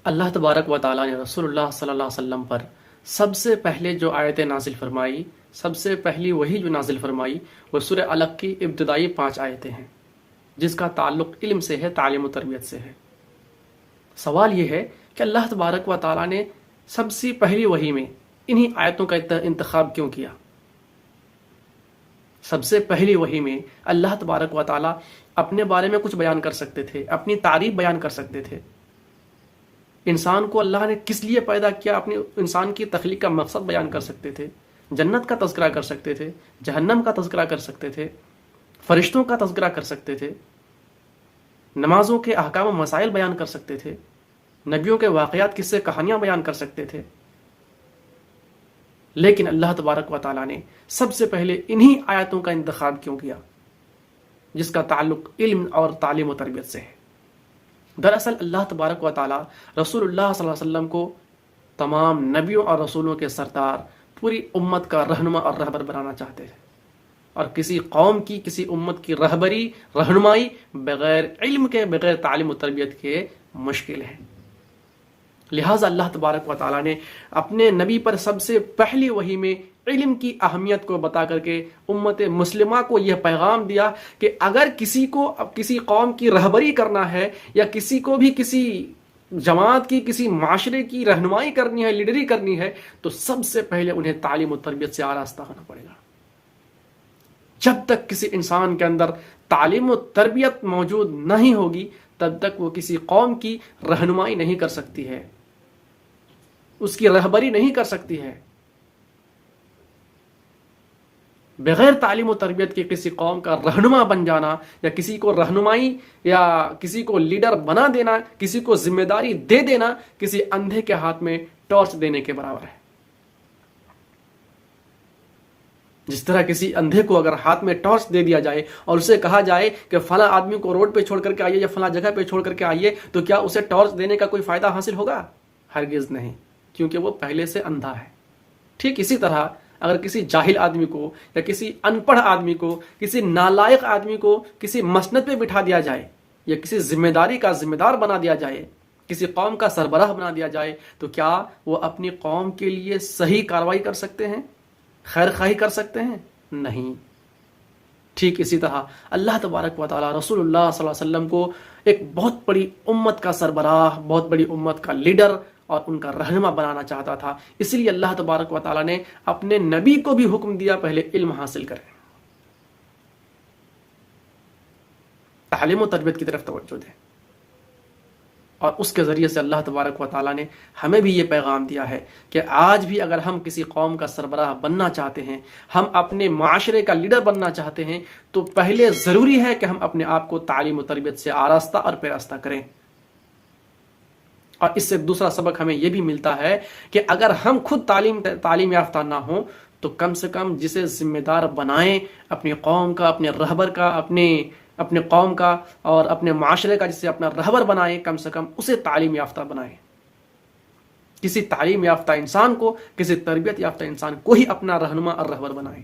اللہ تبارک و تعالیٰ نے رسول اللہ صلی اللہ علیہ وسلم پر سب سے پہلے جو آیتیں نازل فرمائی، سب سے پہلی وہی جو نازل فرمائی وہ سورہ علق کی ابتدائی 5 آیتیں ہیں، جس کا تعلق علم سے ہے، تعلیم و تربیت سے ہے۔ سوال یہ ہے کہ اللہ تبارک و تعالیٰ نے سب سے پہلی وحی میں انہی آیتوں کا انتخاب کیوں کیا؟ سب سے پہلی وحی میں اللہ تبارک و تعالیٰ اپنے بارے میں کچھ بیان کر سکتے تھے، اپنی تعریف بیان کر سکتے تھے، انسان کو اللہ نے کس لیے پیدا کیا، اپنی انسان کی تخلیق کا مقصد بیان کر سکتے تھے، جنت کا تذکرہ کر سکتے تھے، جہنم کا تذکرہ کر سکتے تھے، فرشتوں کا تذکرہ کر سکتے تھے، نمازوں کے احکام و مسائل بیان کر سکتے تھے، نبیوں کے واقعات، قصے، کہانیاں بیان کر سکتے تھے۔ لیکن اللہ تبارک و تعالیٰ نے سب سے پہلے انہی آیتوں کا انتخاب کیوں کیا، جس کا تعلق علم اور تعلیم و تربیت سے ہے؟ دراصل اللہ تبارک و تعالیٰ رسول اللہ صلی اللہ علیہ وسلم کو تمام نبیوں اور رسولوں کے سردار، پوری امت کا رہنما اور رہبر بنانا چاہتے تھے، اور کسی قوم کی، کسی امت کی رہبری، رہنمائی بغیر علم کے، بغیر تعلیم و تربیت کے مشکل ہے۔ لہٰذا اللہ تبارک و تعالیٰ نے اپنے نبی پر سب سے پہلی وحی میں علم کی اہمیت کو بتا کر کے امت مسلمہ کو یہ پیغام دیا کہ اگر کسی کو کسی قوم کی رہبری کرنا ہے، یا کسی کو بھی کسی جماعت کی، کسی معاشرے کی رہنمائی کرنی ہے، لیڈری کرنی ہے، تو سب سے پہلے انہیں تعلیم و تربیت سے آراستہ ہونا پڑے گا۔ جب تک کسی انسان کے اندر تعلیم و تربیت موجود نہیں ہوگی، تب تک وہ کسی قوم کی رہنمائی نہیں کر سکتی ہے، اس کی رہبری نہیں کر سکتی ہے۔ بغیر تعلیم و تربیت کے کسی قوم کا رہنما بن جانا، یا کسی کو رہنمائی یا کسی کو لیڈر بنا دینا، کسی کو ذمہ داری دے دینا، کسی اندھے کے ہاتھ میں ٹارچ دینے کے برابر ہے۔ جس طرح کسی اندھے کو اگر ہاتھ میں ٹارچ دے دیا جائے اور اسے کہا جائے کہ فلاں آدمی کو روڈ پہ چھوڑ کر کے آئیے، یا فلاں جگہ پہ چھوڑ کر کے آئیے، تو کیا اسے ٹارچ دینے کا کوئی فائدہ حاصل ہوگا؟ ہرگز نہیں، کیونکہ وہ پہلے سے اندھا ہے۔ ٹھیک اسی طرح اگر کسی جاہل آدمی کو، یا کسی ان پڑھ آدمی کو، کسی نالائق آدمی کو کسی مسند پہ بٹھا دیا جائے، یا کسی ذمہ داری کا ذمہ دار بنا دیا جائے، کسی قوم کا سربراہ بنا دیا جائے، تو کیا وہ اپنی قوم کے لیے صحیح کارروائی کر سکتے ہیں، خیر خواہی کر سکتے ہیں؟ نہیں۔ ٹھیک اسی طرح اللہ تبارک و تعالیٰ رسول اللہ صلی اللہ علیہ وسلم کو ایک بہت بڑی امت کا سربراہ، بہت بڑی امت کا لیڈر اور ان کا رہنما بنانا چاہتا تھا۔ اس لیے اللہ تبارک و تعالیٰ نے اپنے نبی کو بھی حکم دیا پہلے علم حاصل کریں، تعلیم و تربیت کی طرف توجہ دیں، اور اس کے ذریعے سے اللہ تبارک و تعالیٰ نے ہمیں بھی یہ پیغام دیا ہے کہ آج بھی اگر ہم کسی قوم کا سربراہ بننا چاہتے ہیں، ہم اپنے معاشرے کا لیڈر بننا چاہتے ہیں، تو پہلے ضروری ہے کہ ہم اپنے آپ کو تعلیم و تربیت سے آراستہ اور پیراستہ کریں۔ اور اس سے دوسرا سبق ہمیں یہ بھی ملتا ہے کہ اگر ہم خود تعلیم یافتہ نہ ہوں، تو کم سے کم جسے ذمہ دار بنائیں اپنی قوم کا، اپنے رہبر کا، اپنے قوم کا اور اپنے معاشرے کا، جسے اپنا رہبر بنائیں، کم سے کم اسے تعلیم یافتہ بنائیں۔ کسی تعلیم یافتہ انسان کو، کسی تربیت یافتہ انسان کو ہی اپنا رہنما اور رہبر بنائیں۔